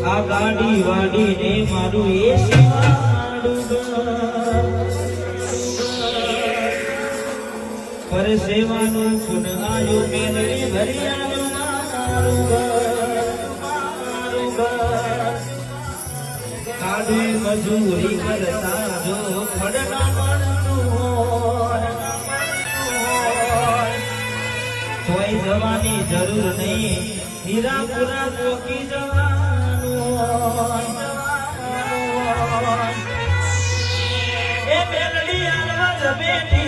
આ ગાડી વાડી ને મારું એ શિવાડું પર સેવાનું ગુણ આયુ મેલડી ભરિયાનું મારું કાઢી મજૂરી કરતા જો ખડના કોઈ જવાની જરૂર નહીં હીરાપુરા ચોકી જવાનું એ મેલડી આલવા જ બેઠી